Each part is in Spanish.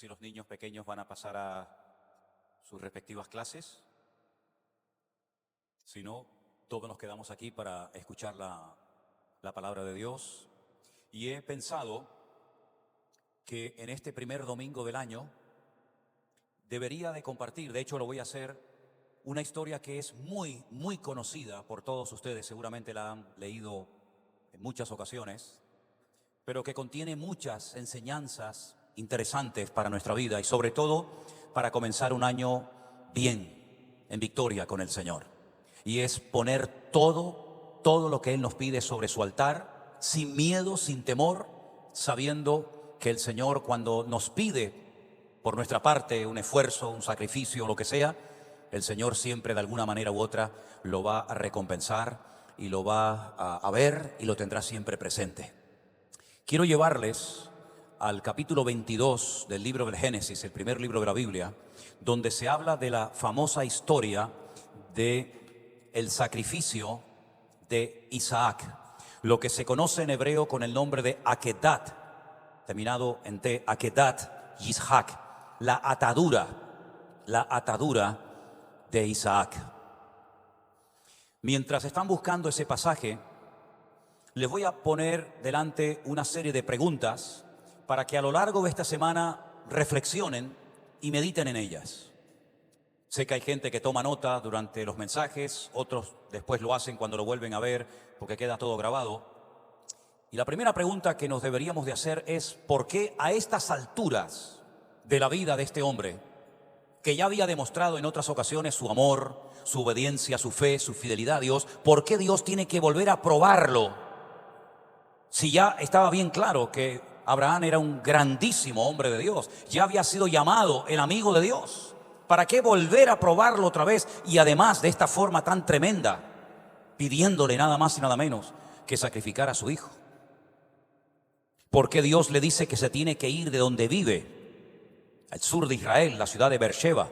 si los niños pequeños van a pasar a sus respectivas clases. Si no, todos nos quedamos aquí para escuchar la palabra de Dios. Y he pensado que en este primer domingo del año debería de compartir, de hecho lo voy a hacer, una historia que es muy conocida por todos ustedes. Seguramente la han leído en muchas ocasiones, pero que contiene muchas enseñanzas interesantes para nuestra vida y sobre todo para comenzar un año bien, en victoria con el Señor. Y es poner todo lo que Él nos pide sobre su altar, sin miedo, sin temor, sabiendo que el Señor, cuando nos pide por nuestra parte un esfuerzo, un sacrificio, lo que sea, el Señor siempre de alguna manera u otra lo va a recompensar y lo va a ver y lo tendrá siempre presente. Quiero llevarles al capítulo 22 del libro del Génesis, el primer libro de la Biblia, donde se habla de la famosa historia de el sacrificio de Isaac, lo que se conoce en hebreo con el nombre de Akedat, terminado en T, Akedat Yishak, la atadura de Isaac. Mientras están buscando ese pasaje, les voy a poner delante una serie de preguntas para que a lo largo de esta semana reflexionen y mediten en ellas. Sé que hay gente que toma nota durante los mensajes, otros después lo hacen cuando lo vuelven a ver porque queda todo grabado. Y la primera pregunta que nos deberíamos de hacer es: ¿por qué a estas alturas de la vida de este hombre, que ya había demostrado en otras ocasiones su amor, su obediencia, su fe, su fidelidad a Dios, por qué Dios tiene que volver a probarlo? Si ya estaba bien claro que Abraham era un grandísimo hombre de Dios, ya había sido llamado el amigo de Dios, ¿para qué volver a probarlo otra vez? Y además de esta forma tan tremenda, pidiéndole nada más y nada menos que sacrificar a su hijo. ¿Por qué Dios le dice que se tiene que ir de donde vive, al sur de Israel, la ciudad de Beersheba,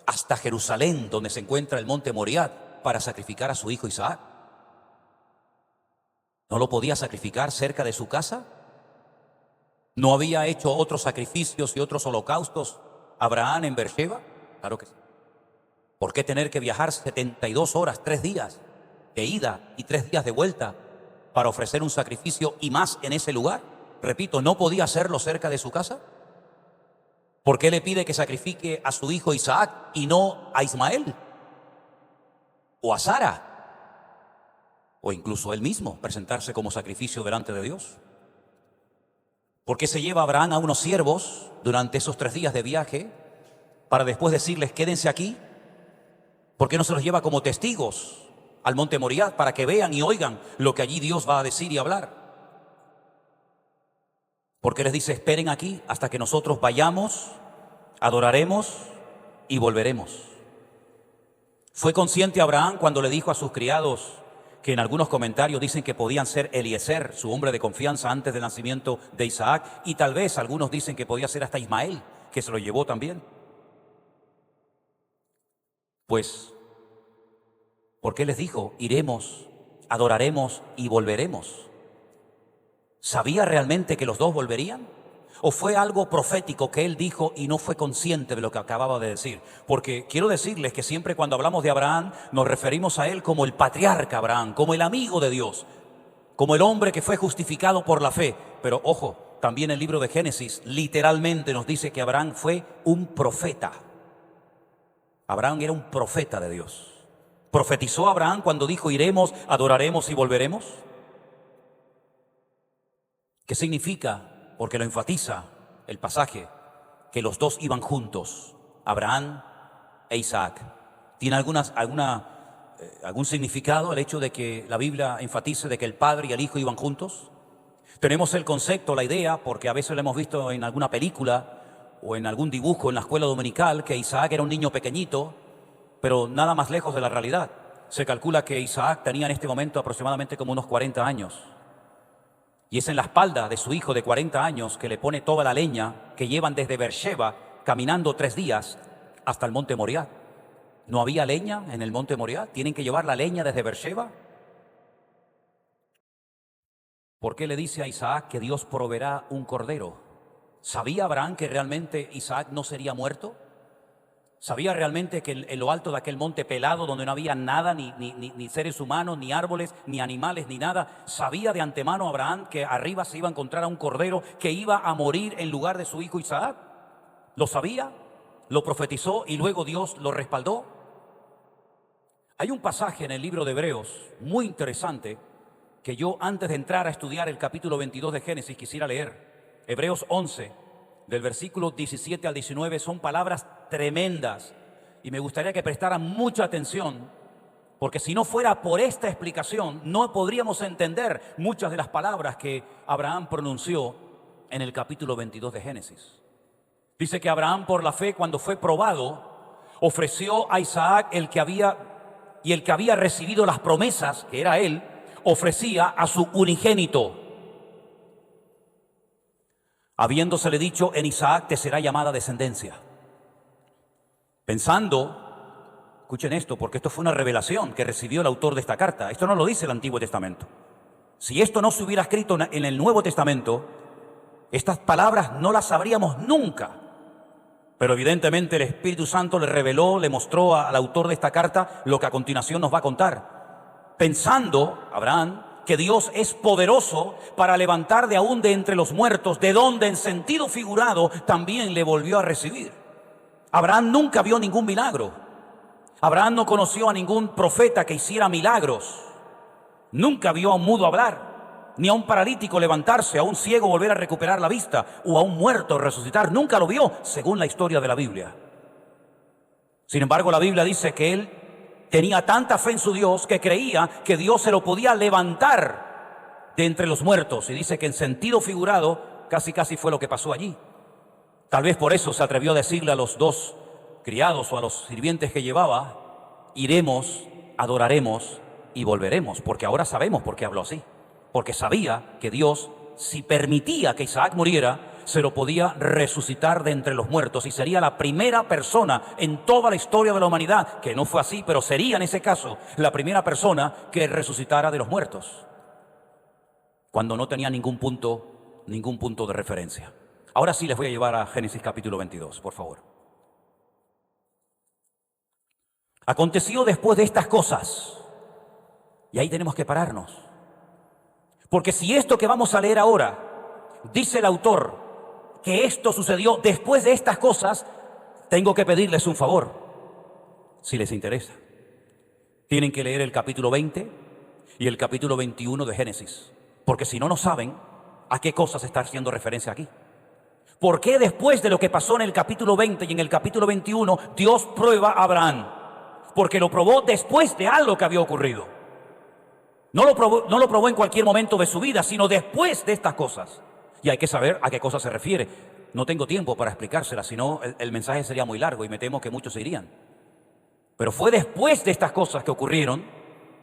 hasta Jerusalén, donde se encuentra el monte Moriah, para sacrificar a su hijo Isaac? ¿No lo podía sacrificar cerca de su casa? ¿No había hecho otros sacrificios y otros holocaustos Abraham en Beersheba? Claro que sí. ¿Por qué tener que viajar 72 horas, 3 días de ida y 3 días de vuelta para ofrecer un sacrificio y más en ese lugar? Repito, ¿no podía hacerlo cerca de su casa? ¿Por qué le pide que sacrifique a su hijo Isaac y no a Ismael? ¿O a Sara? O incluso él mismo presentarse como sacrificio delante de Dios. ¿Por qué se lleva a Abraham a unos siervos durante esos 3 días de viaje para después decirles quédense aquí? ¿Por qué no se los lleva como testigos al monte Moriah para que vean y oigan lo que allí Dios va a decir y hablar? ¿Por qué les dice esperen aquí hasta que nosotros vayamos, adoraremos y volveremos? ¿Fue consciente Abraham cuando le dijo a sus criados, que en algunos comentarios dicen que podían ser Eliezer, su hombre de confianza antes del nacimiento de Isaac, y tal vez algunos dicen que podía ser hasta Ismael, que se lo llevó también? Pues, ¿por qué les dijo iremos, adoraremos y volveremos? ¿Sabía realmente que los dos volverían? ¿O fue algo profético que él dijo y no fue consciente de lo que acababa de decir? Porque quiero decirles que siempre cuando hablamos de Abraham nos referimos a él como el patriarca Abraham, como el amigo de Dios, como el hombre que fue justificado por la fe. Pero ojo, también el libro de Génesis literalmente nos dice que Abraham fue un profeta. Abraham era un profeta de Dios. ¿Profetizó Abraham cuando dijo iremos, adoraremos y volveremos? ¿Qué significa? Porque lo enfatiza el pasaje, que los dos iban juntos, Abraham e Isaac. ¿Tiene algún significado el hecho de que la Biblia enfatice de que el padre y el hijo iban juntos? Tenemos el concepto, la idea, porque a veces lo hemos visto en alguna película o en algún dibujo en la escuela dominical, que Isaac era un niño pequeñito, pero nada más lejos de la realidad. Se calcula que Isaac tenía en este momento aproximadamente como unos 40 años. Y es en la espalda de su hijo de 40 años que le pone toda la leña que llevan desde Beersheba, caminando 3 días hasta el monte Moriah. ¿No había leña en el monte Moriah? ¿Tienen que llevar la leña desde Beersheba? ¿Por qué le dice a Isaac que Dios proveerá un cordero? ¿Sabía Abraham que realmente Isaac no sería muerto? ¿Sabía realmente que en lo alto de aquel monte pelado, donde no había nada, ni seres humanos, ni árboles, ni animales, ni nada? ¿Sabía de antemano Abraham que arriba se iba a encontrar a un cordero que iba a morir en lugar de su hijo Isaac? ¿Lo sabía? ¿Lo profetizó y luego Dios lo respaldó? Hay un pasaje en el libro de Hebreos muy interesante que yo, antes de entrar a estudiar el capítulo 22 de Génesis, quisiera leer. Hebreos 11, del versículo 17 al 19, son palabras tremendas y me gustaría que prestaran mucha atención, porque si no fuera por esta explicación no podríamos entender muchas de las palabras que Abraham pronunció en el capítulo 22 de Génesis. Dice que Abraham, por la fe, cuando fue probado, ofreció a Isaac el que había recibido las promesas, que era él, ofrecía a su unigénito, habiéndosele dicho: en Isaac te será llamada descendencia. Pensando, escuchen esto, porque esto fue una revelación que recibió el autor de esta carta. Esto no lo dice el Antiguo Testamento. Si esto no se hubiera escrito en el Nuevo Testamento, estas palabras no las sabríamos nunca. Pero evidentemente el Espíritu Santo le reveló, le mostró al autor de esta carta lo que a continuación nos va a contar. Pensando, Abraham, que Dios es poderoso para levantar de aún de entre los muertos, de donde en sentido figurado también le volvió a recibir. Abraham nunca vio ningún milagro. Abraham no conoció a ningún profeta que hiciera milagros. Nunca vio a un mudo hablar, ni a un paralítico levantarse, a un ciego volver a recuperar la vista, o a un muerto resucitar. Nunca lo vio, según la historia de la Biblia. Sin embargo, la Biblia dice que él tenía tanta fe en su Dios que creía que Dios se lo podía levantar de entre los muertos. Y dice que en sentido figurado casi fue lo que pasó allí. Tal vez por eso se atrevió a decirle a los dos criados o a los sirvientes que llevaba: iremos, adoraremos y volveremos. Porque ahora sabemos por qué habló así. Porque sabía que Dios, si permitía que Isaac muriera, se lo podía resucitar de entre los muertos, y sería la primera persona en toda la historia de la humanidad, que no fue así, pero sería en ese caso la primera persona que resucitara de los muertos, cuando no tenía ningún punto de referencia. Ahora sí les voy a llevar a Génesis capítulo 22, por favor. Aconteció después de estas cosas, y ahí tenemos que pararnos, porque si esto que vamos a leer ahora, dice el autor, que esto sucedió después de estas cosas, tengo que pedirles un favor, si les interesa. Tienen que leer el capítulo 20 y el capítulo 21 de Génesis, porque si no, no saben a qué cosas está haciendo referencia aquí. ¿Por qué después de lo que pasó en el capítulo 20 y en el capítulo 21, Dios prueba a Abraham? Porque lo probó después de algo que había ocurrido. No lo probó en cualquier momento de su vida, sino después de estas cosas. Y hay que saber a qué cosa se refiere. No tengo tiempo para explicársela, sino el mensaje sería muy largo y me temo que muchos se irían. Pero fue después de estas cosas que ocurrieron,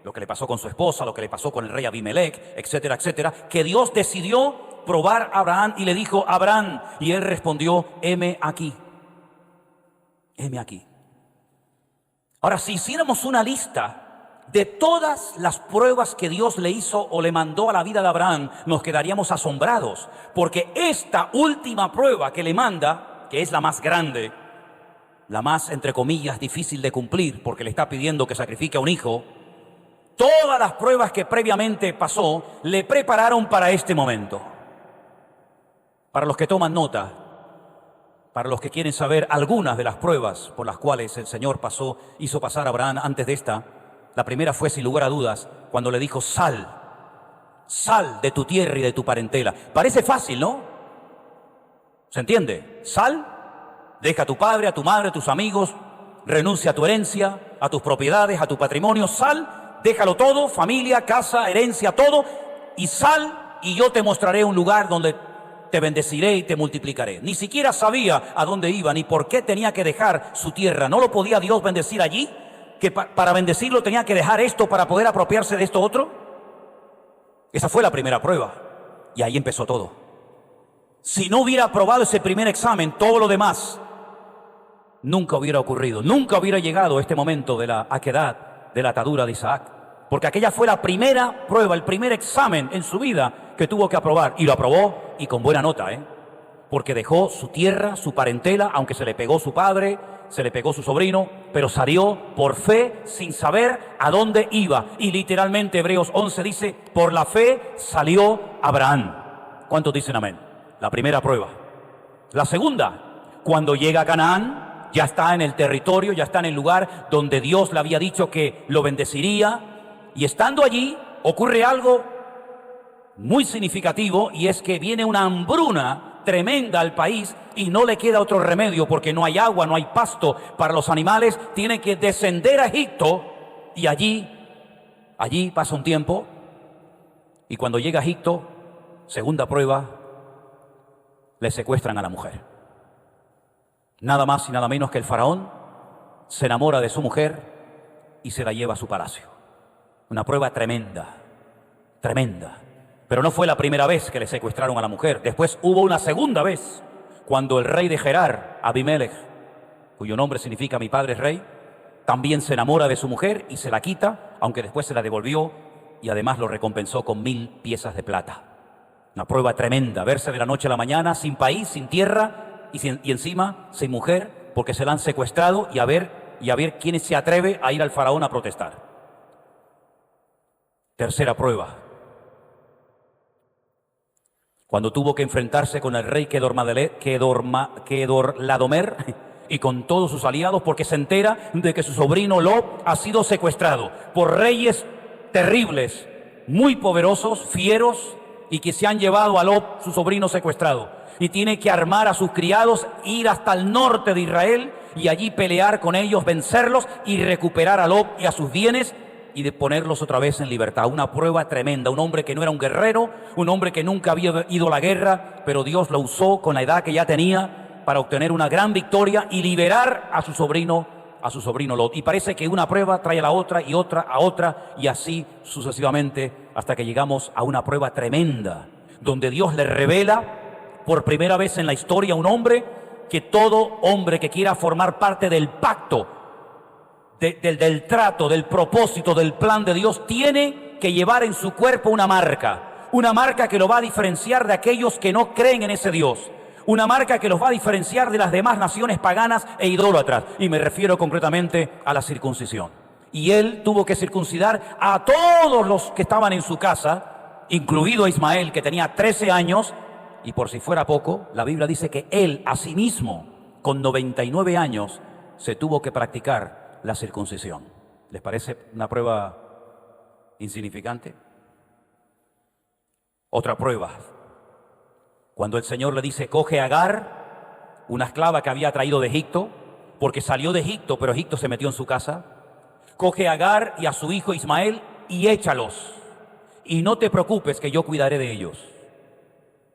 lo que le pasó con su esposa, lo que le pasó con el rey Abimelech, etcétera, etcétera, que Dios decidió probar a Abraham y le dijo: Abraham, y él respondió: heme aquí. Heme aquí. Ahora, si hiciéramos una lista de todas las pruebas que Dios le hizo o le mandó a la vida de Abraham, nos quedaríamos asombrados, porque esta última prueba que le manda, que es la más grande, la más, entre comillas, difícil de cumplir, porque le está pidiendo que sacrifique a un hijo, todas las pruebas que previamente pasó le prepararon para este momento. Para los que toman nota, para los que quieren saber algunas de las pruebas por las cuales el Señor hizo pasar a Abraham antes de esta, la primera fue, sin lugar a dudas, cuando le dijo: sal de tu tierra y de tu parentela. Parece fácil, ¿no? ¿Se entiende? Sal, deja a tu padre, a tu madre, a tus amigos, renuncia a tu herencia, a tus propiedades, a tu patrimonio. Sal, déjalo todo, familia, casa, herencia, todo, y sal, y yo te mostraré un lugar donde te bendeciré y te multiplicaré. Ni siquiera sabía a dónde iba, ni por qué tenía que dejar su tierra. ¿No lo podía Dios bendecir allí? ¿Que para bendecirlo tenía que dejar esto para poder apropiarse de esto otro? Esa fue la primera prueba, y ahí empezó todo. Si no hubiera aprobado ese primer examen, todo lo demás nunca hubiera ocurrido. Nunca hubiera llegado este momento de la aquedad, de la atadura de Isaac, porque aquella fue la primera prueba, el primer examen en su vida que tuvo que aprobar, y lo aprobó, y con buena nota, porque dejó su tierra, su parentela, aunque se le pegó su padre, se le pegó su sobrino, pero salió por fe sin saber a dónde iba. Y literalmente Hebreos 11 dice, por la fe salió Abraham. ¿Cuántos dicen amén? La primera prueba. La segunda, cuando llega a Canaán, ya está en el territorio, ya está en el lugar donde Dios le había dicho que lo bendeciría. Y estando allí, ocurre algo muy significativo, y es que viene una hambruna tremenda al país y no le queda otro remedio, porque no hay agua, no hay pasto para los animales. Tiene que descender a Egipto, y allí pasa un tiempo, y cuando llega a Egipto, segunda prueba, le secuestran a la mujer. Nada más y nada menos que el faraón se enamora de su mujer y se la lleva a su palacio. Una prueba tremenda, tremenda. Pero no fue la primera vez que le secuestraron a la mujer. Después hubo una segunda vez, cuando el rey de Gerar, Abimelech, cuyo nombre significa mi padre es rey, también se enamora de su mujer y se la quita, aunque después se la devolvió y además lo recompensó con 1000 piezas de plata. Una prueba tremenda, verse de la noche a la mañana sin país, sin tierra y encima sin mujer, porque se la han secuestrado, y a ver quién se atreve a ir al faraón a protestar. Tercera prueba, cuando tuvo que enfrentarse con el rey Kedorlaomer y con todos sus aliados, porque se entera de que su sobrino Lot ha sido secuestrado por reyes terribles, muy poderosos, fieros, y que se han llevado a Lot, su sobrino, secuestrado. Y tiene que armar a sus criados, ir hasta el norte de Israel y allí pelear con ellos, vencerlos y recuperar a Lot y a sus bienes, y de ponerlos otra vez en libertad. Una prueba tremenda. Un hombre que no era un guerrero, un hombre que nunca había ido a la guerra, pero Dios lo usó con la edad que ya tenía para obtener una gran victoria y liberar a su sobrino Lot. Y parece que una prueba trae a la otra y otra a otra, y así sucesivamente, hasta que llegamos a una prueba tremenda, donde Dios le revela por primera vez en la historia a un hombre que todo hombre que quiera formar parte del pacto, del trato, del propósito, del plan de Dios, tiene que llevar en su cuerpo una marca que lo va a diferenciar de aquellos que no creen en ese Dios, una marca que los va a diferenciar de las demás naciones paganas e idólatras, y me refiero concretamente a la circuncisión. Y él tuvo que circuncidar a todos los que estaban en su casa, incluido a Ismael, que tenía 13 años, y por si fuera poco, la Biblia dice que él, asimismo, con 99 años, se tuvo que practicar la circuncisión. ¿Les parece una prueba insignificante? Otra prueba, cuando el Señor le dice, coge a Agar, una esclava que había traído de Egipto, porque salió de Egipto, pero Egipto se metió en su casa. Coge a Agar y a su hijo Ismael y échalos, y no te preocupes que yo cuidaré de ellos.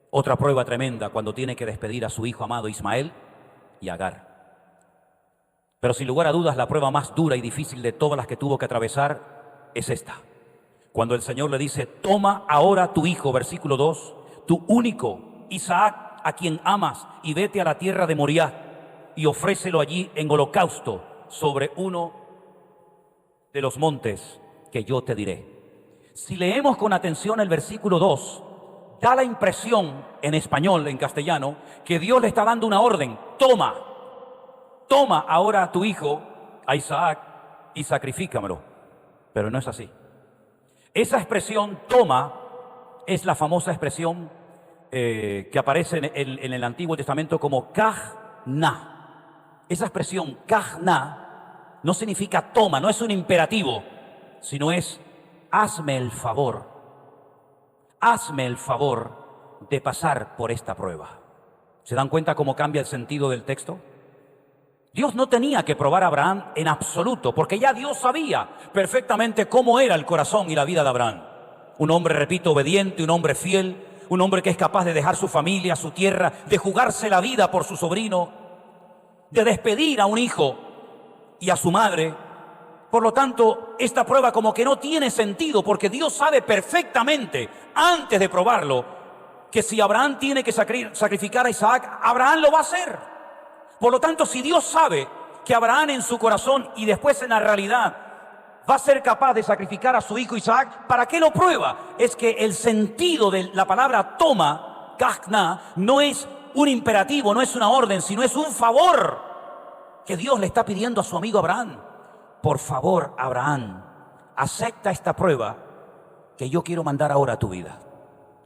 Otra prueba tremenda, cuando tiene que despedir a su hijo amado Ismael y Agar. Pero sin lugar a dudas, la prueba más dura y difícil de todas las que tuvo que atravesar es esta. Cuando el Señor le dice, toma ahora tu hijo, versículo 2, tu único, Isaac, a quien amas, y vete a la tierra de Moriah, y ofrécelo allí en holocausto sobre uno de los montes que yo te diré. Si leemos con atención el versículo 2, da la impresión en español, en castellano, que Dios le está dando una orden. Toma ahora a tu hijo, a Isaac, y sacrifícamelo. Pero no es así. Esa expresión toma es la famosa expresión que aparece en el Antiguo Testamento como kajna. Esa expresión kajna no significa toma, no es un imperativo, sino es hazme el favor de pasar por esta prueba. ¿Se dan cuenta cómo cambia el sentido del texto? Dios no tenía que probar a Abraham en absoluto, porque ya Dios sabía perfectamente cómo era el corazón y la vida de Abraham. Un hombre, repito, obediente, un hombre fiel, un hombre que es capaz de dejar su familia, su tierra, de jugarse la vida por su sobrino, de despedir a un hijo y a su madre. Por lo tanto, esta prueba como que no tiene sentido, porque Dios sabe perfectamente, antes de probarlo, que si Abraham tiene que sacrificar a Isaac, Abraham lo va a hacer. Por lo tanto, si Dios sabe que Abraham en su corazón y después en la realidad va a ser capaz de sacrificar a su hijo Isaac, ¿para qué lo prueba? Es que el sentido de la palabra toma, kajna, no es un imperativo, no es una orden, sino es un favor que Dios le está pidiendo a su amigo Abraham. Por favor, Abraham, acepta esta prueba que yo quiero mandar ahora a tu vida.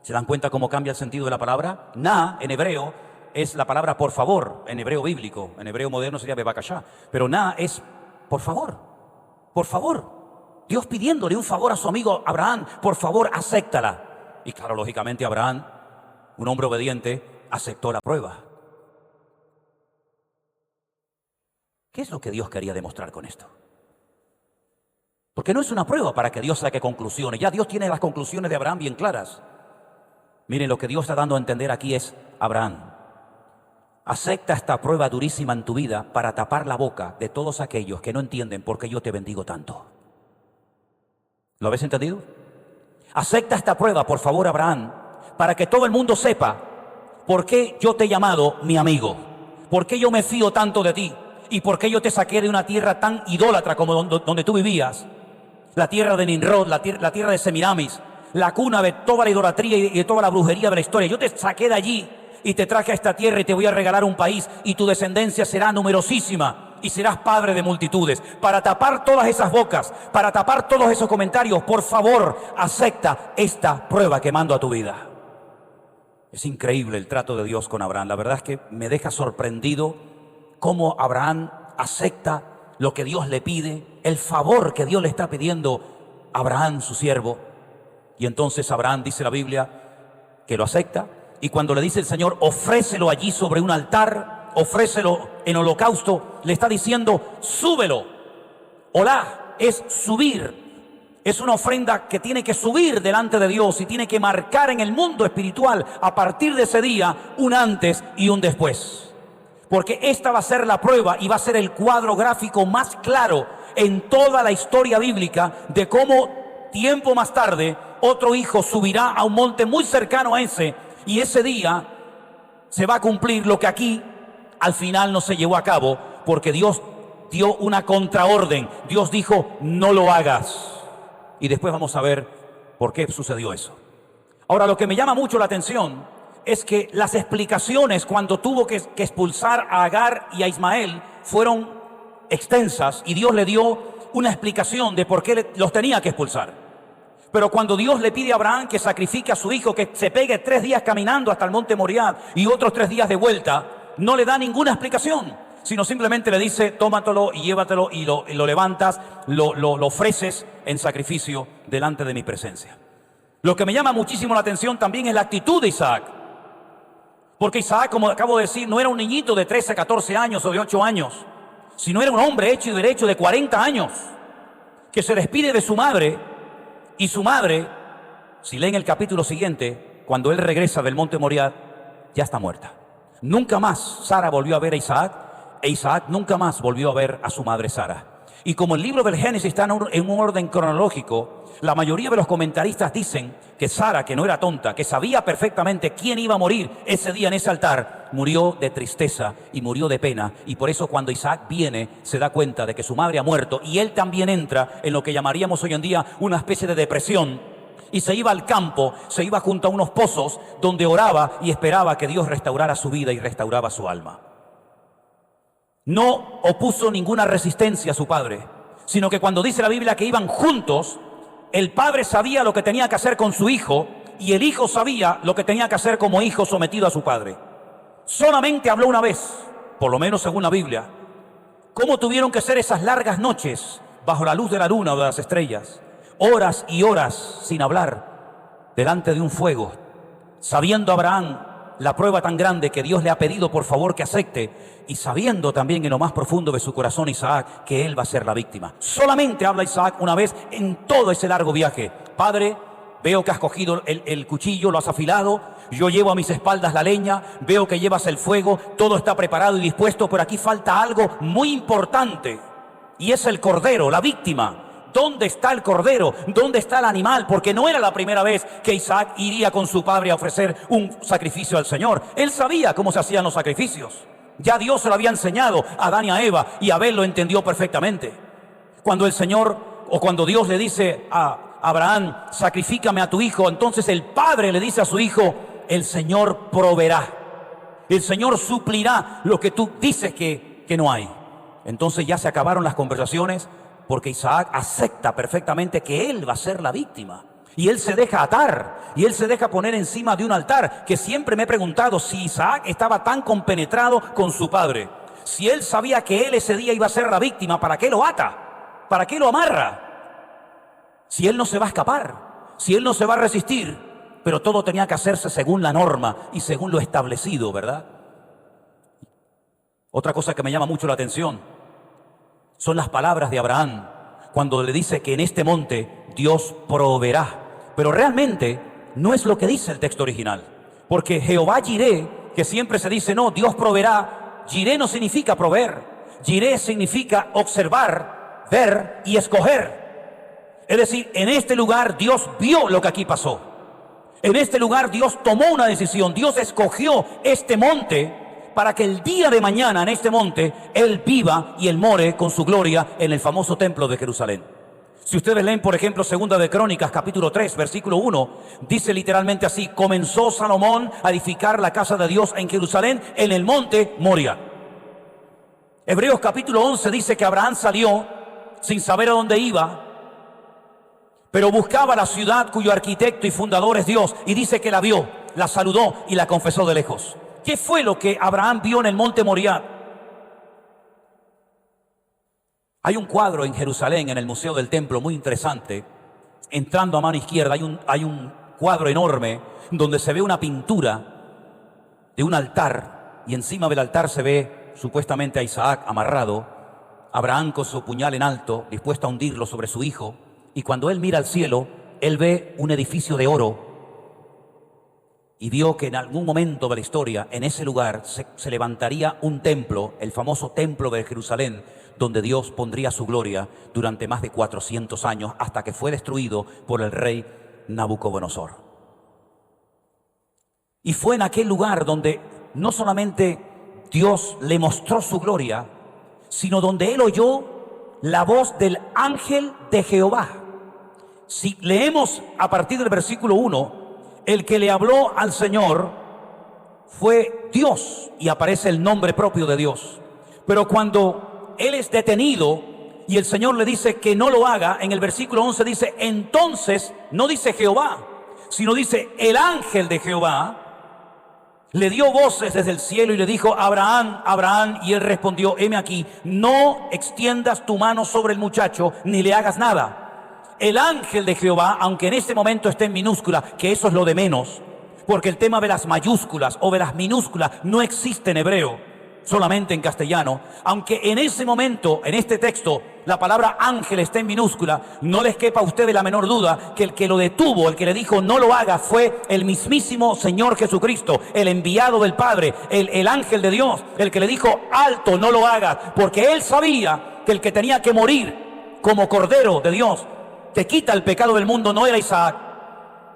¿Se dan cuenta cómo cambia el sentido de la palabra? Na, en hebreo, es la palabra por favor, en hebreo bíblico. En hebreo moderno sería bebakashá. Pero na es por favor, por favor. Dios pidiéndole un favor a su amigo Abraham, por favor, acéptala. Y claro, lógicamente Abraham, un hombre obediente, aceptó la prueba. ¿Qué es lo que Dios quería demostrar con esto? Porque no es una prueba para que Dios saque conclusiones. Ya Dios tiene las conclusiones de Abraham bien claras. Miren, lo que Dios está dando a entender aquí es: Abraham, acepta esta prueba durísima en tu vida para tapar la boca de todos aquellos que no entienden por qué yo te bendigo tanto. ¿Lo habéis entendido? Acepta esta prueba, por favor, Abraham, para que todo el mundo sepa por qué yo te he llamado mi amigo, por qué yo me fío tanto de ti y por qué yo te saqué de una tierra tan idólatra como donde tú vivías, la tierra de Nimrod, la tierra de Semiramis, la cuna de toda la idolatría y de toda la brujería de la historia. Yo te saqué de allí y te traje a esta tierra y te voy a regalar un país y tu descendencia será numerosísima y serás padre de multitudes. Para tapar todas esas bocas, para tapar todos esos comentarios, por favor, acepta esta prueba que mando a tu vida. Es increíble el trato de Dios con Abraham. La verdad es que me deja sorprendido cómo Abraham acepta lo que Dios le pide, el favor que Dios le está pidiendo a Abraham, su siervo. Y entonces Abraham, dice la Biblia, que lo acepta. Y cuando le dice el Señor, ofrécelo allí sobre un altar, ofrécelo en holocausto, le está diciendo, súbelo. Olá es subir. Es una ofrenda que tiene que subir delante de Dios y tiene que marcar en el mundo espiritual a partir de ese día un antes y un después. Porque esta va a ser la prueba y va a ser el cuadro gráfico más claro en toda la historia bíblica de cómo tiempo más tarde otro hijo subirá a un monte muy cercano a ese, y ese día se va a cumplir lo que aquí al final no se llevó a cabo, porque Dios dio una contraorden. Dios dijo, no lo hagas. Y después vamos a ver por qué sucedió eso. Ahora, lo que me llama mucho la atención es que las explicaciones cuando tuvo que expulsar a Agar y a Ismael fueron extensas, y Dios le dio una explicación de por qué los tenía que expulsar. Pero cuando Dios le pide a Abraham que sacrifique a su hijo, que se pegue 3 días caminando hasta el monte Moriah y otros 3 días de vuelta, no le da ninguna explicación, sino simplemente le dice, tómatelo y llévatelo y lo levantas, lo ofreces en sacrificio delante de mi presencia. Lo que me llama muchísimo la atención también es la actitud de Isaac. Porque Isaac, como acabo de decir, no era un niñito de 13, 14 años o de 8 años, sino era un hombre hecho y derecho de 40 años, que se despide de su madre. Y su madre, si leen el capítulo siguiente, cuando él regresa del monte Moriah, ya está muerta. Nunca más Sara volvió a ver a Isaac, e Isaac nunca más volvió a ver a su madre Sara. Y como el libro del Génesis está en un orden cronológico, la mayoría de los comentaristas dicen que Sara, que no era tonta, que sabía perfectamente quién iba a morir ese día en ese altar, murió de tristeza y murió de pena. Y por eso cuando Isaac viene, se da cuenta de que su madre ha muerto, y él también entra en lo que llamaríamos hoy en día una especie de depresión. Y se iba al campo, se iba junto a unos pozos donde oraba y esperaba que Dios restaurara su vida y restauraba su alma. No opuso ninguna resistencia a su padre, sino que cuando dice la Biblia que iban juntos, el padre sabía lo que tenía que hacer con su hijo y el hijo sabía lo que tenía que hacer como hijo sometido a su padre. Solamente habló una vez, por lo menos según la Biblia, cómo tuvieron que ser esas largas noches bajo la luz de la luna o de las estrellas, horas y horas sin hablar, delante de un fuego, sabiendo Abraham la prueba tan grande que Dios le ha pedido por favor que acepte, y sabiendo también en lo más profundo de su corazón Isaac que él va a ser la víctima. Solamente habla Isaac una vez en todo ese largo viaje. Padre, veo que has cogido el cuchillo, lo has afilado, yo llevo a mis espaldas la leña, veo que llevas el fuego, todo está preparado y dispuesto, pero aquí falta algo muy importante, y es el cordero, la víctima. ¿Dónde está el cordero? ¿Dónde está el animal? Porque no era la primera vez que Isaac iría con su padre a ofrecer un sacrificio al Señor. Él sabía cómo se hacían los sacrificios. Ya Dios se lo había enseñado a Adán y a Eva, y Abel lo entendió perfectamente. Cuando el Señor, o cuando Dios le dice a Abraham, sacrifícame a tu hijo, entonces el padre le dice a su hijo, el Señor proveerá. El Señor suplirá lo que tú dices que no hay. Entonces ya se acabaron las conversaciones, porque Isaac acepta perfectamente que él va a ser la víctima. Y él se deja atar, y él se deja poner encima de un altar, que siempre me he preguntado si Isaac estaba tan compenetrado con su padre. Si él sabía que él ese día iba a ser la víctima, ¿para qué lo ata? ¿Para qué lo amarra? Si él no se va a escapar, si él no se va a resistir, pero todo tenía que hacerse según la norma y según lo establecido, ¿verdad? Otra cosa que me llama mucho la atención son las palabras de Abraham, cuando le dice que en este monte Dios proveerá. Pero realmente no es lo que dice el texto original, porque Jehová Jireh, que siempre se dice, no, Dios proveerá, Jireh no significa proveer, Jireh significa observar, ver y escoger. Es decir, en este lugar Dios vio lo que aquí pasó. En este lugar Dios tomó una decisión, Dios escogió este monte para que el día de mañana en este monte Él viva y Él more con su gloria en el famoso templo de Jerusalén. Si ustedes leen, por ejemplo, Segunda de Crónicas, capítulo 3, versículo 1, dice literalmente así: comenzó Salomón a edificar la casa de Dios en Jerusalén, en el monte Moria. Hebreos capítulo 11 dice que Abraham salió sin saber a dónde iba, pero buscaba la ciudad cuyo arquitecto y fundador es Dios, y dice que la vio, la saludó y la confesó de lejos. ¿Qué fue lo que Abraham vio en el monte Moriah? Hay un cuadro en Jerusalén, en el Museo del Templo, muy interesante. Entrando a mano izquierda hay un cuadro enorme donde se ve una pintura de un altar, y encima del altar se ve supuestamente a Isaac amarrado, Abraham con su puñal en alto, dispuesto a hundirlo sobre su hijo. Y cuando él mira al cielo, él ve un edificio de oro, y vio que en algún momento de la historia, en ese lugar, se levantaría un templo, el famoso templo de Jerusalén, donde Dios pondría su gloria durante más de 400 años, hasta que fue destruido por el rey Nabucodonosor. Y fue en aquel lugar donde no solamente Dios le mostró su gloria, sino donde él oyó la voz del ángel de Jehová. Si leemos a partir del versículo 1, el que le habló al Señor fue Dios, y aparece el nombre propio de Dios. Pero cuando él es detenido y el Señor le dice que no lo haga, en el versículo 11 dice, entonces, no dice Jehová, sino dice el ángel de Jehová, le dio voces desde el cielo y le dijo: Abraham, Abraham. Y él respondió: heme aquí, no extiendas tu mano sobre el muchacho, ni le hagas nada. El ángel de Jehová, aunque en este momento esté en minúscula, que eso es lo de menos, porque el tema de las mayúsculas o de las minúsculas no existe en hebreo, solamente en castellano. Aunque en ese momento, en este texto, la palabra ángel está en minúscula, no les quepa a ustedes la menor duda que el que lo detuvo, el que le dijo no lo haga, fue el mismísimo Señor Jesucristo, el enviado del Padre, el ángel de Dios, el que le dijo alto, no lo hagas, porque él sabía que el que tenía que morir como cordero de Dios, que quita el pecado del mundo, no era Isaac,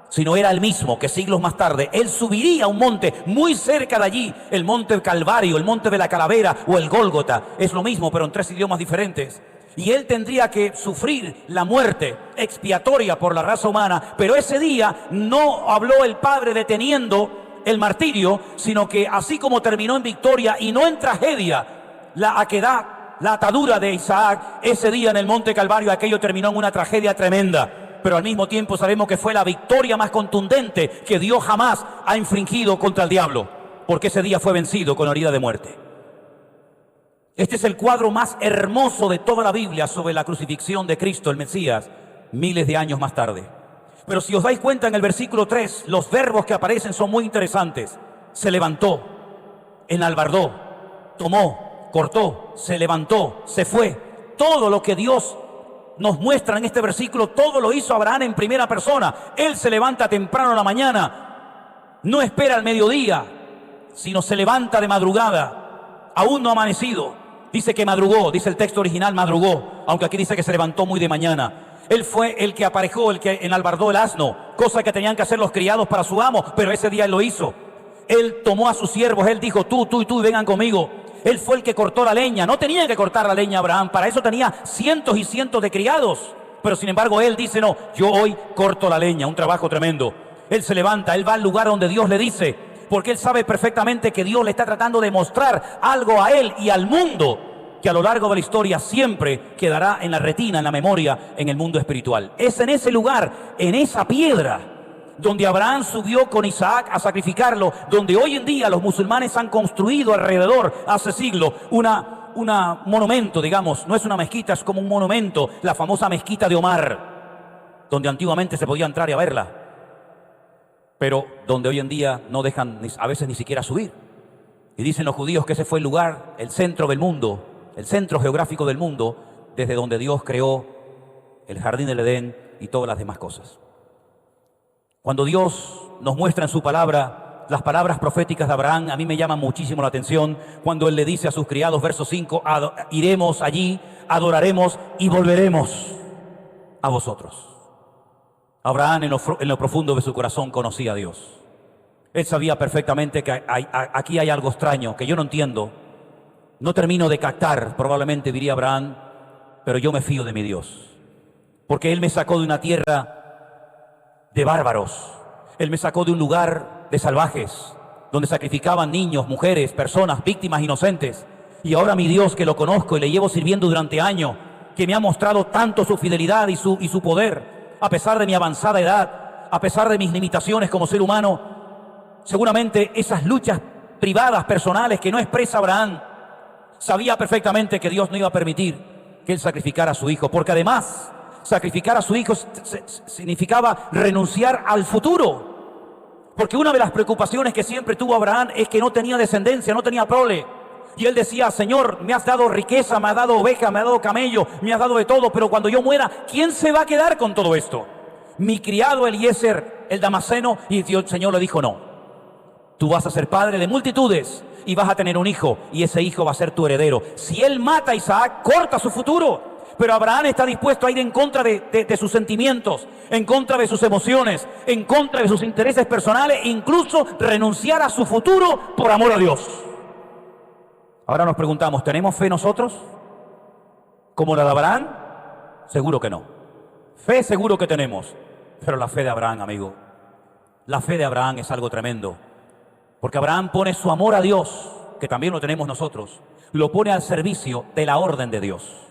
sino era el mismo, que siglos más tarde él subiría a un monte muy cerca de allí, el monte Calvario, el monte de la Calavera o el Gólgota, es lo mismo pero en 3 idiomas diferentes, y él tendría que sufrir la muerte expiatoria por la raza humana. Pero ese día no habló el Padre deteniendo el martirio, sino que así como terminó en victoria y no en tragedia la aquedad, la atadura de Isaac, ese día en el monte Calvario aquello terminó en una tragedia tremenda. Pero al mismo tiempo sabemos que fue la victoria más contundente que Dios jamás ha infringido contra el diablo, porque ese día fue vencido con herida de muerte. Este es el cuadro más hermoso de toda la Biblia sobre la crucifixión de Cristo, el Mesías, miles de años más tarde. Pero si os dais cuenta en el versículo 3, los verbos que aparecen son muy interesantes. Se levantó, enalbardó, tomó, cortó, se levantó, se fue. Todo lo que Dios nos muestra en este versículo, todo lo hizo Abraham en primera persona. Él se levanta temprano en la mañana, no espera al mediodía, sino se levanta de madrugada, aún no amanecido. Dice que madrugó, dice el texto original, madrugó, aunque aquí dice que se levantó muy de mañana. Él fue el que aparejó, el que enalbardó el asno, cosa que tenían que hacer los criados para su amo, pero ese día él lo hizo. Él tomó a sus siervos, él dijo, tú y tú, vengan conmigo. Él fue el que cortó la leña. No tenía que cortar la leña Abraham, para eso tenía cientos y cientos de criados. Pero sin embargo él dice, no, yo hoy corto la leña, un trabajo tremendo. Él se levanta, él va al lugar donde Dios le dice. Porque él sabe perfectamente que Dios le está tratando de mostrar algo a él y al mundo que a lo largo de la historia siempre quedará en la retina, en la memoria, en el mundo espiritual. Es en ese lugar, en esa piedra, donde Abraham subió con Isaac a sacrificarlo, donde hoy en día los musulmanes han construido alrededor, hace siglos, un monumento, digamos, no es una mezquita, es como un monumento, la famosa mezquita de Omar, donde antiguamente se podía entrar y a verla, pero donde hoy en día no dejan a veces ni siquiera subir. Y dicen los judíos que ese fue el lugar, el centro del mundo, el centro geográfico del mundo, desde donde Dios creó el jardín del Edén y todas las demás cosas. Cuando Dios nos muestra en su palabra las palabras proféticas de Abraham, a mí me llaman muchísimo la atención cuando él le dice a sus criados, verso 5, iremos allí, adoraremos y volveremos a vosotros. Abraham en lo profundo de su corazón conocía a Dios. Él sabía perfectamente que aquí hay algo extraño, que yo no entiendo. No termino de captar, probablemente diría Abraham, pero yo me fío de mi Dios. Porque Él me sacó de una tierra de bárbaros. Él me sacó de un lugar de salvajes, donde sacrificaban niños, mujeres, personas, víctimas inocentes. Y ahora mi Dios, que lo conozco y le llevo sirviendo durante años, que me ha mostrado tanto su fidelidad y su poder, a pesar de mi avanzada edad, a pesar de mis limitaciones como ser humano, seguramente esas luchas privadas, personales, que no expresa Abraham, sabía perfectamente que Dios no iba a permitir que él sacrificara a su hijo, porque además sacrificar a su hijo significaba renunciar al futuro. Porque una de las preocupaciones que siempre tuvo Abraham es que no tenía descendencia, no tenía prole. Y él decía, Señor, me has dado riqueza, me has dado oveja, me has dado camello, me has dado de todo, pero cuando yo muera, ¿quién se va a quedar con todo esto? Mi criado Eliezer, el damasceno, y el Señor le dijo, no. Tú vas a ser padre de multitudes y vas a tener un hijo, y ese hijo va a ser tu heredero. Si él mata a Isaac, corta su futuro. Pero Abraham está dispuesto a ir en contra de sus sentimientos, en contra de sus emociones, en contra de sus intereses personales, e incluso renunciar a su futuro por amor a Dios. Ahora nos preguntamos, ¿tenemos fe nosotros como la de Abraham? Seguro que no. Fe seguro que tenemos, pero la fe de Abraham, amigo, la fe de Abraham es algo tremendo. Porque Abraham pone su amor a Dios, que también lo tenemos nosotros, lo pone al servicio de la orden de Dios.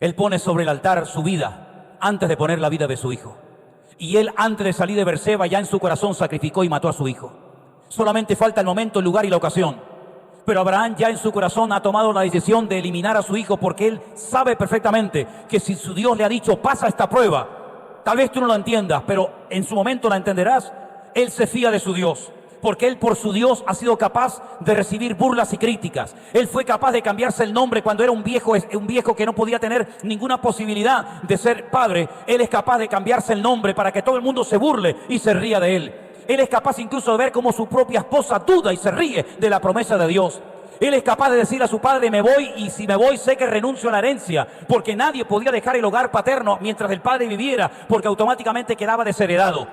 Él pone sobre el altar su vida antes de poner la vida de su hijo. Y él, antes de salir de Berseba, ya en su corazón sacrificó y mató a su hijo. Solamente falta el momento, el lugar y la ocasión. Pero Abraham ya en su corazón ha tomado la decisión de eliminar a su hijo, porque él sabe perfectamente que si su Dios le ha dicho, pasa esta prueba, tal vez tú no lo entiendas, pero en su momento la entenderás. Él se fía de su Dios, porque él por su Dios ha sido capaz de recibir burlas y críticas. Él fue capaz de cambiarse el nombre cuando era un viejo que no podía tener ninguna posibilidad de ser padre. Él es capaz de cambiarse el nombre para que todo el mundo se burle y se ría de él. Él es capaz incluso de ver cómo su propia esposa duda y se ríe de la promesa de Dios. Él es capaz de decir a su padre, me voy, y si me voy sé que renuncio a la herencia, porque nadie podía dejar el hogar paterno mientras el padre viviera, porque automáticamente quedaba desheredado.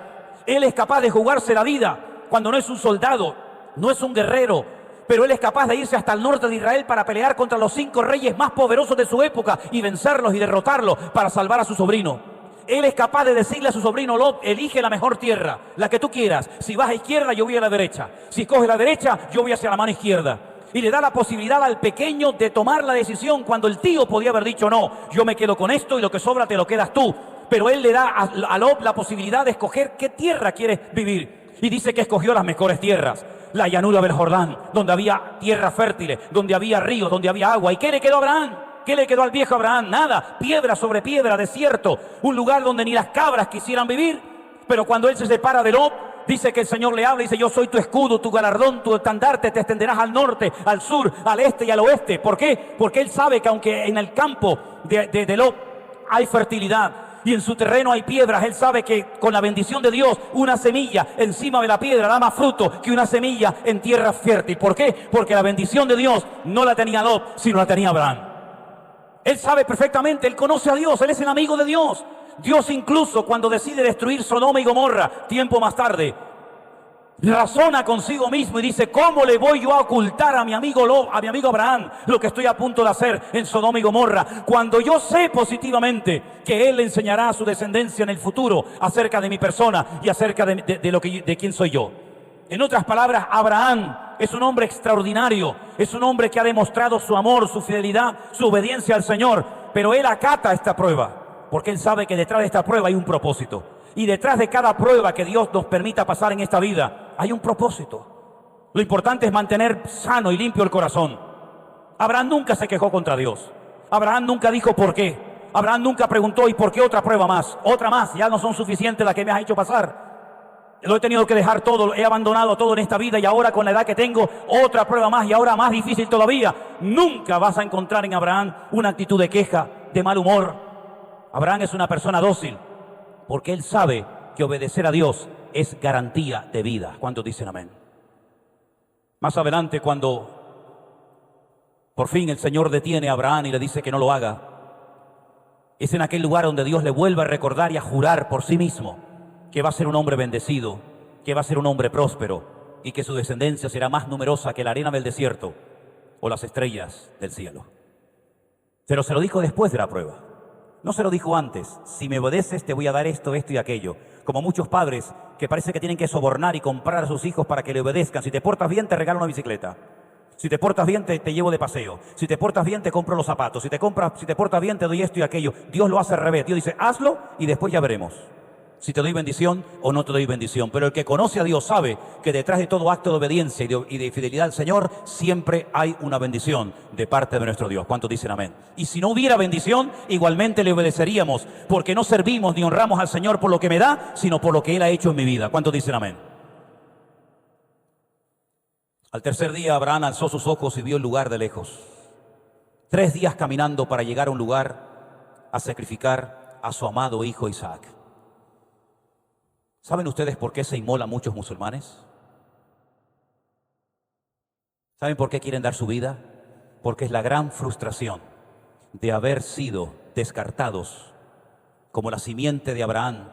Él es capaz de jugarse la vida cuando no es un soldado, no es un guerrero, pero él es capaz de irse hasta el norte de Israel para pelear contra los 5 reyes más poderosos de su época y vencerlos y derrotarlos para salvar a su sobrino. Él es capaz de decirle a su sobrino Lot, elige la mejor tierra, la que tú quieras. Si vas a izquierda, yo voy a la derecha. Si coges la derecha, yo voy hacia la mano izquierda. Y le da la posibilidad al pequeño de tomar la decisión cuando el tío podía haber dicho, no, yo me quedo con esto y lo que sobra te lo quedas tú. Pero él le da a Lot la posibilidad de escoger qué tierra quiere vivir. Y dice que escogió las mejores tierras, la llanura del Jordán, donde había tierras fértiles, donde había ríos, donde había agua. ¿Y qué le quedó a Abraham? ¿Qué le quedó al viejo Abraham? Nada, piedra sobre piedra, desierto, un lugar donde ni las cabras quisieran vivir. Pero cuando él se separa de Lot, dice que el Señor le habla y dice, yo soy tu escudo, tu galardón, tu estandarte, te extenderás al norte, al sur, al este y al oeste. ¿Por qué? Porque él sabe que aunque en el campo de Lot hay fertilidad, y en su terreno hay piedras, él sabe que con la bendición de Dios, una semilla encima de la piedra da más fruto que una semilla en tierra fértil. ¿Por qué? Porque la bendición de Dios no la tenía Lot, sino la tenía Abraham. Él sabe perfectamente, él conoce a Dios, él es el amigo de Dios. Dios incluso cuando decide destruir Sodoma y Gomorra, tiempo más tarde, razona consigo mismo y dice, ¿cómo le voy yo a ocultar a mi amigo Lot, a mi amigo Abraham, lo que estoy a punto de hacer en Sodoma y Gomorra? Cuando yo sé positivamente que él le enseñará a su descendencia en el futuro acerca de mi persona y acerca de quién soy yo. En otras palabras, Abraham es un hombre extraordinario, es un hombre que ha demostrado su amor, su fidelidad, su obediencia al Señor, pero él acata esta prueba, porque él sabe que detrás de esta prueba hay un propósito. Y detrás de cada prueba que Dios nos permita pasar en esta vida, hay un propósito. Lo importante es mantener sano y limpio el corazón. Abraham nunca se quejó contra Dios. Abraham nunca dijo por qué. Abraham nunca preguntó, ¿y por qué otra prueba más? Otra más, ya no son suficientes las que me has hecho pasar. Lo he tenido que dejar todo, he abandonado todo en esta vida y ahora con la edad que tengo, otra prueba más y ahora más difícil todavía. Nunca vas a encontrar en Abraham una actitud de queja, de mal humor. Abraham es una persona dócil porque él sabe que obedecer a Dios es garantía de vida. ¿Cuántos dicen amén? Más adelante, cuando por fin el Señor detiene a Abraham y le dice que no lo haga, es en aquel lugar donde Dios le vuelve a recordar y a jurar por sí mismo que va a ser un hombre bendecido, que va a ser un hombre próspero y que su descendencia será más numerosa que la arena del desierto o las estrellas del cielo. Pero se lo dijo después de la prueba. No se lo dijo antes. Si me obedeces te voy a dar esto, esto y aquello. Como muchos padres que parece que tienen que sobornar y comprar a sus hijos para que le obedezcan. Si te portas bien te regalo una bicicleta. Si te portas bien te llevo de paseo. Si te portas bien te compro los zapatos. Si te portas bien te doy esto y aquello. Dios lo hace al revés. Dios dice hazlo y después ya veremos si te doy bendición o no te doy bendición. Pero el que conoce a Dios sabe que detrás de todo acto de obediencia y de fidelidad al Señor siempre hay una bendición de parte de nuestro Dios. ¿Cuántos dicen amén? Y si no hubiera bendición, igualmente le obedeceríamos, porque no servimos ni honramos al Señor por lo que me da, sino por lo que Él ha hecho en mi vida. ¿Cuántos dicen amén? Al tercer día Abraham alzó sus ojos y vio el lugar de lejos. 3 días caminando para llegar a un lugar a sacrificar a su amado hijo Isaac. ¿Saben ustedes por qué se inmolan muchos musulmanes? ¿Saben por qué quieren dar su vida? Porque es la gran frustración de haber sido descartados como la simiente de Abraham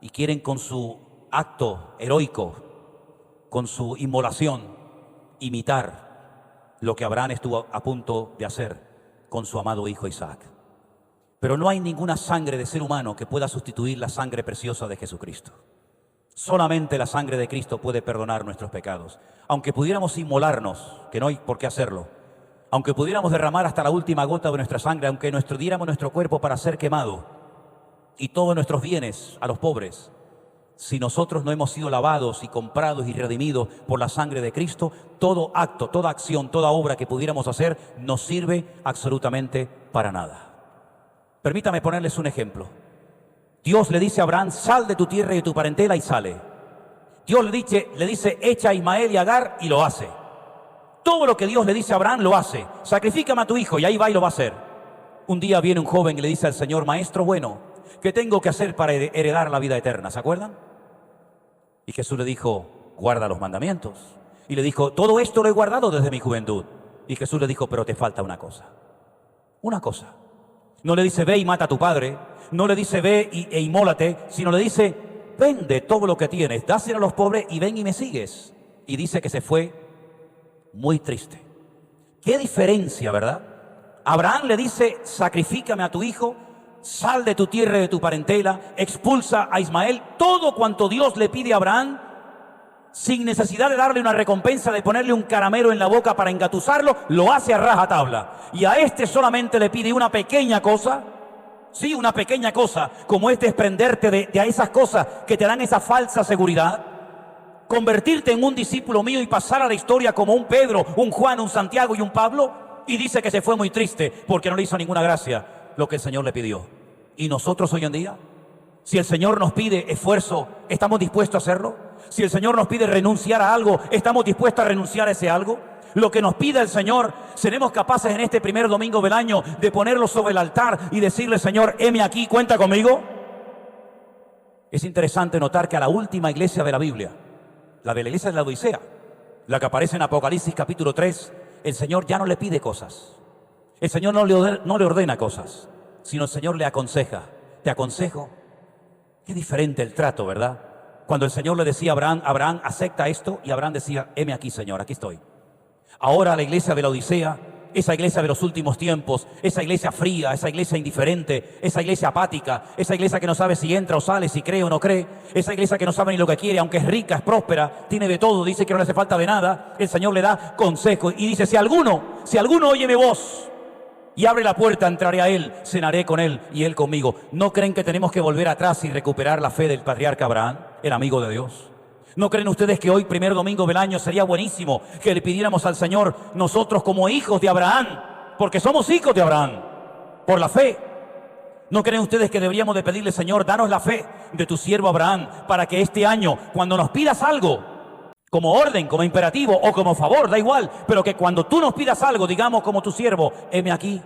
y quieren con su acto heroico, con su inmolación, imitar lo que Abraham estuvo a punto de hacer con su amado hijo Isaac. Pero no hay ninguna sangre de ser humano que pueda sustituir la sangre preciosa de Jesucristo. Solamente la sangre de Cristo puede perdonar nuestros pecados. Aunque pudiéramos inmolarnos, que no hay por qué hacerlo, aunque pudiéramos derramar hasta la última gota de nuestra sangre, aunque diéramos nuestro cuerpo para ser quemado y todos nuestros bienes a los pobres, si nosotros no hemos sido lavados y comprados y redimidos por la sangre de Cristo, todo acto, toda acción, toda obra que pudiéramos hacer no sirve absolutamente para nada. Permítame ponerles un ejemplo. Dios le dice a Abraham, sal de tu tierra y de tu parentela y sale. Dios le dice, echa a Ismael y a Agar y lo hace. Todo lo que Dios le dice a Abraham lo hace. Sacrifícame a tu hijo y ahí va y lo va a hacer. Un día viene un joven y le dice al Señor, maestro bueno, ¿qué tengo que hacer para heredar la vida eterna? ¿Se acuerdan? Y Jesús le dijo, guarda los mandamientos. Y le dijo, todo esto lo he guardado desde mi juventud. Y Jesús le dijo, pero te falta una cosa. Una cosa. No le dice, ve y mata a tu padre. No le dice, ve e inmólate. Sino le dice, vende todo lo que tienes, dáselo a los pobres y ven y me sigues. Y dice que se fue muy triste. Qué diferencia, ¿verdad? Abraham le dice, sacrifícame a tu hijo, sal de tu tierra y de tu parentela, expulsa a Ismael. Todo cuanto Dios le pide a Abraham, sin necesidad de darle una recompensa, de ponerle un caramelo en la boca para engatusarlo, lo hace a rajatabla. Y a este solamente le pide una pequeña cosa, sí, una pequeña cosa, como es desprenderte de esas cosas que te dan esa falsa seguridad, convertirte en un discípulo mío y pasar a la historia como un Pedro, un Juan, un Santiago y un Pablo. Y dice que se fue muy triste porque no le hizo ninguna gracia lo que el Señor le pidió. ¿Y nosotros hoy en día? Si el Señor nos pide esfuerzo, ¿estamos dispuestos a hacerlo? Si el Señor nos pide renunciar a algo, ¿estamos dispuestos a renunciar a ese algo? Lo que nos pide el Señor, ¿seremos capaces en este primer domingo del año de ponerlo sobre el altar y decirle, Señor, heme aquí, cuenta conmigo? Es interesante notar que a la última iglesia de la Biblia, la de la iglesia de la Odisea, la que aparece en Apocalipsis capítulo 3, el Señor ya no le pide cosas. El Señor no le ordena cosas, sino el Señor le aconseja. Te aconsejo. Qué diferente el trato, ¿verdad? Cuando el Señor le decía a Abraham, Abraham, acepta esto, y Abraham decía, heme aquí, Señor, aquí estoy. Ahora la iglesia de la Odisea esa iglesia de los últimos tiempos, esa iglesia fría, esa iglesia indiferente, esa iglesia apática, esa iglesia que no sabe si entra o sale, si cree o no cree, esa iglesia que no sabe ni lo que quiere, aunque es rica, es próspera, tiene de todo, dice que no le hace falta de nada. El Señor le da consejo y dice, si alguno oye mi voz y abre la puerta, entraré a él, cenaré con él y él conmigo. ¿No creen que tenemos que volver atrás y recuperar la fe del patriarca Abraham, el amigo de Dios? ¿No creen ustedes que hoy, primer domingo del año, sería buenísimo que le pidiéramos al Señor, nosotros como hijos de Abraham, porque somos hijos de Abraham, por la fe? ¿No creen ustedes que deberíamos de pedirle, Señor, danos la fe de tu siervo Abraham, para que este año, cuando nos pidas algo, como orden, como imperativo o como favor, da igual, pero que cuando tú nos pidas algo, digamos como tu siervo, heme aquí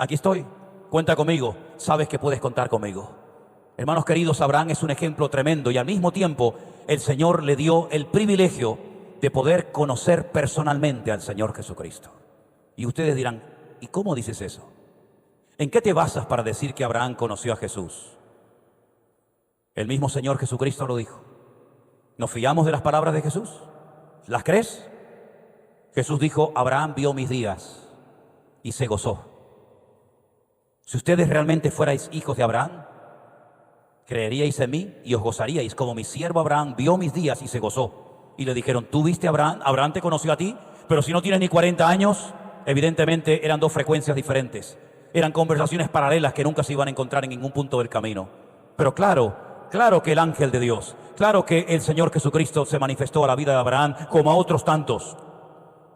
estoy, cuenta conmigo, sabes que puedes contar conmigo? Hermanos queridos, Abraham es un ejemplo tremendo y al mismo tiempo el Señor le dio el privilegio de poder conocer personalmente al Señor Jesucristo. Y ustedes dirán, ¿y cómo dices eso? ¿En qué te basas para decir que Abraham conoció a Jesús? El mismo Señor Jesucristo lo dijo. ¿Nos fiamos de las palabras de Jesús? ¿Las crees? Jesús dijo, Abraham vio mis días y se gozó. Si ustedes realmente fuerais hijos de Abraham, creeríais en mí y os gozaríais, como mi siervo Abraham vio mis días y se gozó. Y le dijeron, ¿tú viste a Abraham? Abraham te conoció a ti, pero si no tienes ni 40 años, evidentemente eran dos frecuencias diferentes. Eran conversaciones paralelas que nunca se iban a encontrar en ningún punto del camino. Pero claro que el ángel de Dios, claro que el Señor Jesucristo se manifestó a la vida de Abraham como a otros tantos.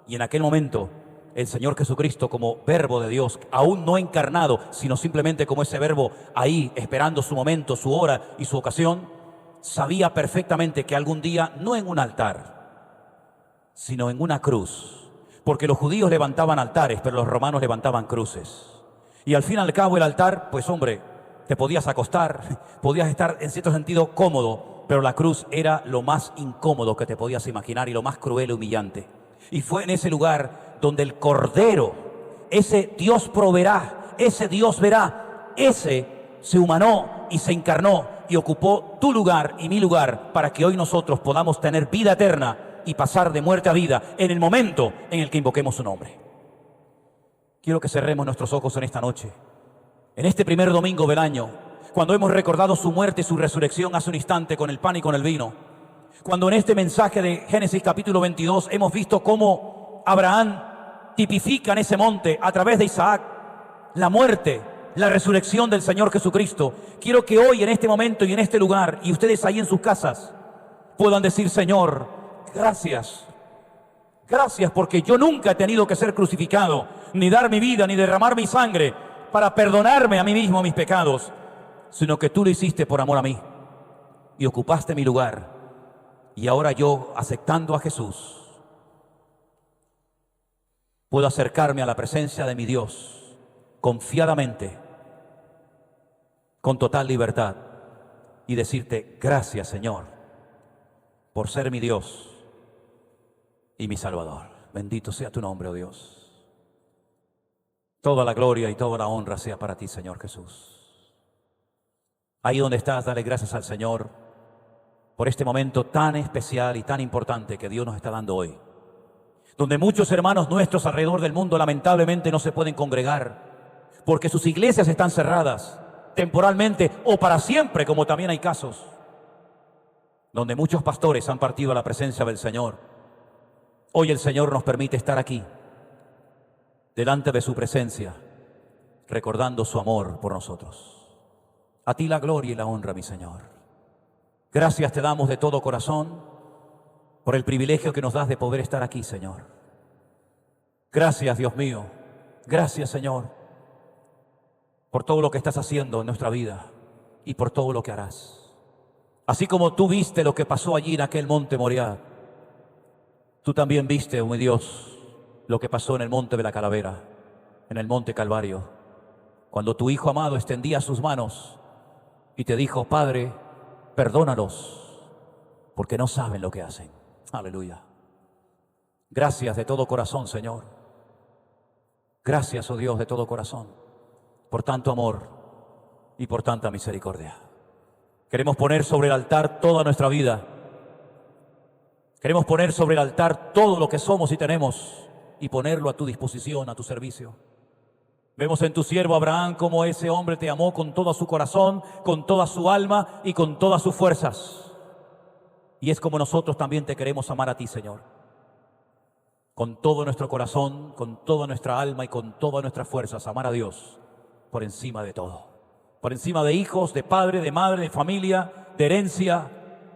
Y en aquel momento, el Señor Jesucristo como verbo de Dios, aún no encarnado, sino simplemente como ese verbo ahí, esperando su momento, su hora y su ocasión, sabía perfectamente que algún día, no en un altar, sino en una cruz, porque los judíos levantaban altares, pero los romanos levantaban cruces. Y al fin y al cabo el altar, pues hombre, te podías acostar, podías estar en cierto sentido cómodo, pero la cruz era lo más incómodo que te podías imaginar y lo más cruel y humillante. Y fue en ese lugar donde el Cordero, ese Dios proveerá, ese Dios verá, ese se humanó y se encarnó y ocupó tu lugar y mi lugar para que hoy nosotros podamos tener vida eterna y pasar de muerte a vida en el momento en el que invoquemos su nombre. Quiero que cerremos nuestros ojos en esta noche, en este primer domingo del año, cuando hemos recordado su muerte y su resurrección hace un instante con el pan y con el vino. Cuando en este mensaje de Génesis capítulo 22 hemos visto cómo Abraham tipifica en ese monte a través de Isaac la muerte, la resurrección del Señor Jesucristo. Quiero que hoy en este momento y en este lugar y ustedes ahí en sus casas puedan decir, Señor, gracias. Gracias porque yo nunca he tenido que ser crucificado, ni dar mi vida, ni derramar mi sangre para perdonarme a mí mismo mis pecados, sino que tú lo hiciste por amor a mí y ocupaste mi lugar. Y ahora yo, aceptando a Jesús, puedo acercarme a la presencia de mi Dios confiadamente, con total libertad, y decirte, gracias Señor, por ser mi Dios y mi Salvador. Bendito sea tu nombre, oh Dios. Toda la gloria y toda la honra sea para ti, Señor Jesús. Ahí donde estás, dale gracias al Señor por este momento tan especial y tan importante que Dios nos está dando hoy, donde muchos hermanos nuestros alrededor del mundo lamentablemente no se pueden congregar, porque sus iglesias están cerradas, temporalmente o para siempre, como también hay casos, donde muchos pastores han partido a la presencia del Señor. Hoy el Señor nos permite estar aquí, delante de su presencia, recordando su amor por nosotros. A ti la gloria y la honra, mi Señor. Gracias te damos de todo corazón por el privilegio que nos das de poder estar aquí, Señor. Gracias, Dios mío. Gracias, Señor, por todo lo que estás haciendo en nuestra vida y por todo lo que harás. Así como tú viste lo que pasó allí en aquel monte Moriah, tú también viste, oh mi Dios, lo que pasó en el monte de la Calavera, en el monte Calvario, cuando tu Hijo amado extendía sus manos y te dijo, Padre, perdónalos, porque no saben lo que hacen. Aleluya. Gracias de todo corazón, Señor. Gracias, oh Dios, de todo corazón, por tanto amor y por tanta misericordia. Queremos poner sobre el altar toda nuestra vida. Queremos poner sobre el altar todo lo que somos y tenemos y ponerlo a tu disposición, a tu servicio. Vemos en tu siervo Abraham cómo ese hombre te amó con todo su corazón, con toda su alma y con todas sus fuerzas. Y es como nosotros también te queremos amar a ti, Señor. Con todo nuestro corazón, con toda nuestra alma y con todas nuestras fuerzas, amar a Dios por encima de todo. Por encima de hijos, de padre, de madre, de familia, de herencia,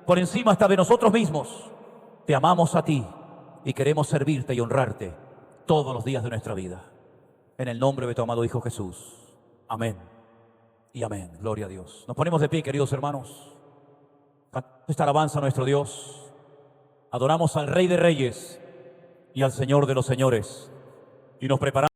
por encima hasta de nosotros mismos. Te amamos a ti y queremos servirte y honrarte todos los días de nuestra vida. En el nombre de tu amado Hijo Jesús. Amén y amén. Gloria a Dios. Nos ponemos de pie, queridos hermanos. Cantamos esta alabanza a nuestro Dios. Adoramos al Rey de Reyes y al Señor de los Señores. Y nos preparamos.